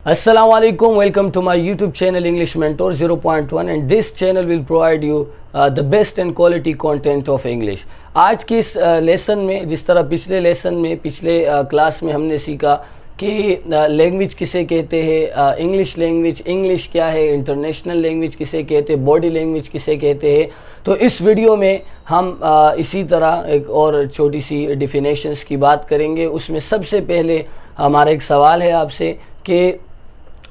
Assalamu alaikum, welcome to my YouTube channel English Mentor 0.1 and this channel will provide you the best and quality content of English. आज की इस lesson में जिस तरह पिछले lesson में पिछले क्लास में हमने सीखा कि लैंग्वेज किसे कहते हैं, इंग्लिश लैंग्वेज, इंग्लिश क्या है, इंटरनेशनल लैंग्वेज किसे कहते हैं, बॉडी लैंग्वेज किसे कहते हैं। तो इस वीडियो में हम इसी तरह एक और छोटी सी डिफिनेशंस की बात करेंगे। उसमें सबसे पहले हमारा एक सवाल है आपसे कि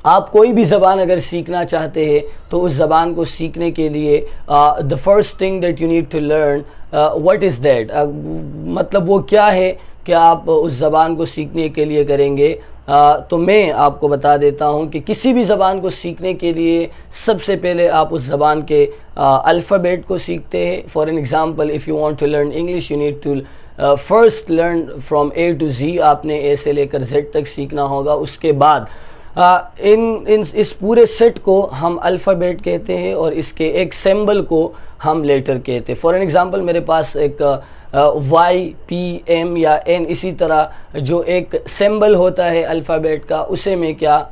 आप कोई भी ज़बान अगर सीखना चाहते हैं तो उस ज़बान को सीखने के लिए the first thing that you need to learn what is that, मतलब वो क्या है कि आप उस ज़बान को सीखने के लिए करेंगे। तो मैं आपको बता देता हूँ कि किसी भी ज़बान को सीखने के लिए सबसे पहले आप उस ज़बान के अल्फ़ाबेट को सीखते हैं। For an example, if you want to learn English you need to first learn from A to Z, आपने ए से लेकर जेड तक सीखना होगा। उसके बाद इस पूरे सेट को हम अल्फ़ाबेट कहते हैं और इसके एक सिंबल को हम लेटर कहते हैं। फॉर एन एग्ज़ाम्पल, मेरे पास एक वाई, पी, एम या एन, इसी तरह जो एक सिंबल होता है अल्फ़ाबेट का, उसे मैं क्या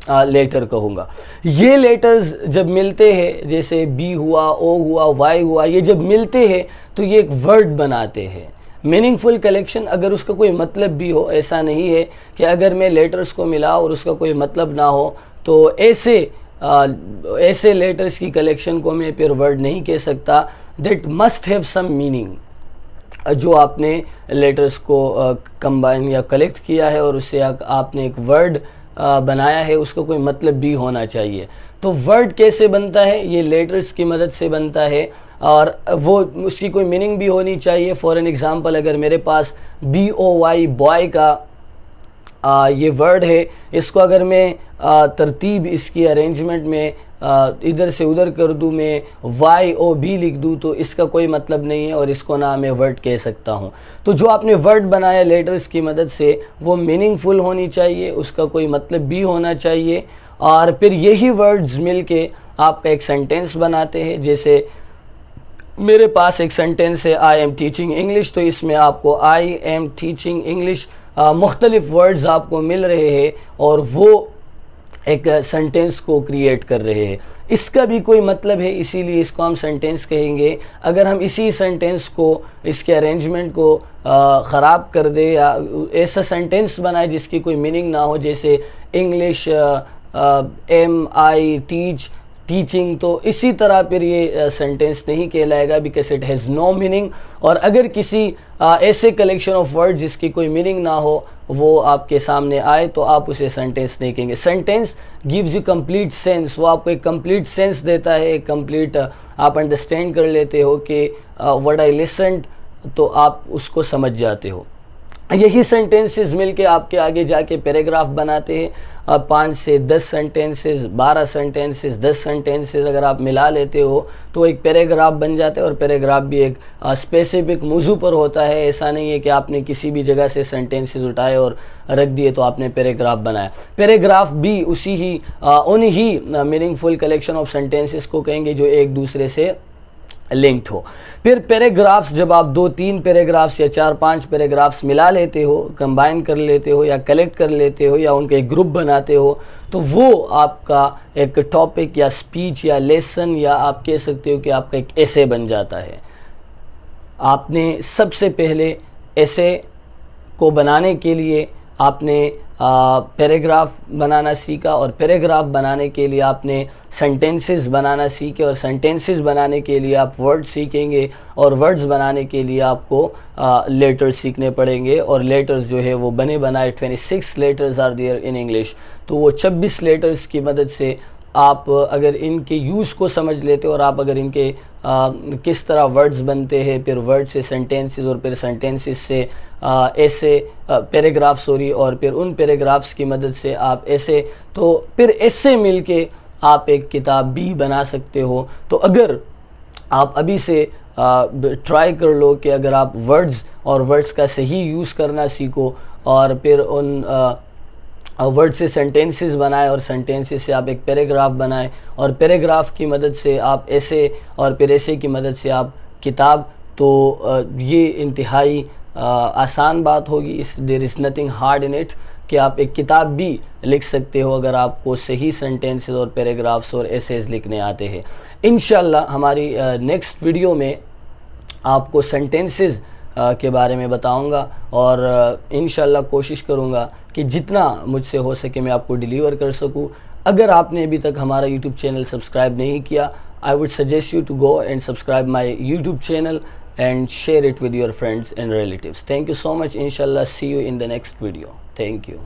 लेटर कहूँगा। ये लेटर्स जब मिलते हैं, जैसे बी हुआ, ओ हुआ, वाई हुआ, ये जब मिलते हैं तो ये एक वर्ड बनाते हैं। मीनिंगफुल कलेक्शन, अगर उसका कोई मतलब भी हो, ऐसा नहीं है कि अगर मैं लेटर्स को मिला और उसका कोई मतलब ना हो तो ऐसे लेटर्स की कलेक्शन को मैं फिर वर्ड नहीं कह सकता। That must have some meaning. जो आपने लेटर्स को कंबाइन या कलेक्ट किया है और उससे आपने एक वर्ड बनाया है, उसका कोई मतलब भी होना चाहिए। तो वर्ड कैसे बनता है? ये लेटर्स की मदद से बनता है और वो उसकी कोई मीनिंग भी होनी चाहिए। फॉर एन एग्ज़ाम्पल, अगर मेरे पास बी ओ वाई, बॉय का ये वर्ड है, इसको अगर मैं तरतीब इसकी अरेंजमेंट में इधर से उधर कर दूँ, मैं वाई ओ बी लिख दूँ, तो इसका कोई मतलब नहीं है और इसको ना मैं वर्ड कह सकता हूँ। तो जो आपने वर्ड बनाया लेटर्स की मदद से, वो मीनिंगफुल होनी चाहिए, उसका कोई मतलब भी होना चाहिए और फिर यही वर्ड्स मिलके आपका एक सेंटेंस बनाते हैं। जैसे मेरे पास एक सेंटेंस है, आई एम टीचिंग इंग्लिश, तो इसमें आपको आई एम टीचिंग इंग्लिश मुख्तलिफ वर्ड्स आपको मिल रहे हैं और वो एक सेंटेंस को क्रिएट कर रहे हैं। इसका भी कोई मतलब है, इसीलिए इसको हम सेंटेंस कहेंगे। अगर हम इसी सेंटेंस को, इसके अरेंजमेंट को ख़राब कर दे या ऐसा सेंटेंस बनाए जिसकी कोई मीनिंग ना हो, जैसे English am I teach teaching, तो इसी तरह फिर ये सेंटेंस नहीं कहलाएगा, because it has no meaning. और अगर किसी ऐसे कलेक्शन ऑफ वर्ड जिसकी कोई मीनिंग ना हो वो आपके सामने आए तो आप उसे सेंटेंस नहीं कहेंगे। Sentence gives you complete sense, वो आपको एक कंप्लीट सेंस देता है, एक कंप्लीट आप अंडरस्टैंड कर लेते हो कि व्हाट आई लिसन्ड, तो आप उसको समझ जाते हो। यही सेंटेंसेस मिलके आपके आगे जाके पैराग्राफ बनाते हैं। 5 से 10 सेंटेंसेस, 12 सेंटेंसेस, 10 सेंटेंसेस अगर आप मिला लेते हो तो एक पैराग्राफ बन जाता है। और पैराग्राफ भी एक स्पेसिफिक मौजू पर होता है। ऐसा नहीं है कि आपने किसी भी जगह से सेंटेंसेस उठाए और रख दिए तो आपने पैराग्राफ बनाया। पैराग्राफ भी उन्हीं मीनिंगफुल कलेक्शन ऑफ सेंटेंसेस को कहेंगे जो एक दूसरे से लिंक्ड हो। फिर पैराग्राफ्स, जब आप 2-3 पैराग्राफ्स या 4-5 पैराग्राफ्स मिला लेते हो, कंबाइन कर लेते हो या कलेक्ट कर लेते हो या उनके एक ग्रुप बनाते हो, तो वो आपका एक टॉपिक या स्पीच या लेसन या आप कह सकते हो कि आपका एक एसे बन जाता है। आपने सबसे पहले एसे को बनाने के लिए आपने पैराग्राफ बनाना सीखा और पैराग्राफ बनाने के लिए आपने सेंटेंसेस बनाना सीखे और सेंटेंसेस बनाने के लिए आप वर्ड सीखेंगे और वर्ड्स बनाने के लिए आपको लेटर्स सीखने पड़ेंगे। और लेटर्स जो है वो बने बनाए 26 letters are there in English, तो वो 26 लेटर्स की मदद से आप अगर इनके यूज़ को समझ लेते हो और आप अगर इनके किस तरह वर्ड्स बनते हैं, फिर वर्ड से सेंटेंसेस और फिर सेंटेंसेस से ऐसे पैराग्राफ और फिर उन पैराग्राफ्स की मदद से आप ऐसे, तो फिर ऐसे मिलके आप एक किताब भी बना सकते हो। तो अगर आप अभी से ट्राई कर लो कि अगर आप वर्ड्स और वर्ड्स का सही यूज़ करना सीखो और फिर उन वर्ड से सेंटेंसेस बनाए और सेंटेंसेस से आप एक पैराग्राफ बनाएं और पैराग्राफ की मदद से आप ऐसे और फिर ऐसे की मदद से आप किताब, तो ये इंतहाई आसान बात होगी। There is nothing hard in it. کہ آپ ایک کتاب بھی لکھ سکتے ہو اگر آپ کو صحیح سینٹینسز اور پیراگرافس اور ایسیز لکھنے آتے ہیں. انشاءاللہ ہماری نیکسٹ ویڈیو میں آپ کو سینٹینسز کے بارے میں بتاؤں گا اور انشاءاللہ کوشش کروں گا کہ جتنا مجھ سے ہو سکے میں آپ کو ڈیلیور کر سکوں. اگر آپ نے ابھی تک ہمارا یوٹیوب چینل سبسکرائب نہیں کیا, I would suggest you to go and subscribe my YouTube channel and share it with your friends and relatives. Thank you so much. Inshallah, see you in the next video. Thank you.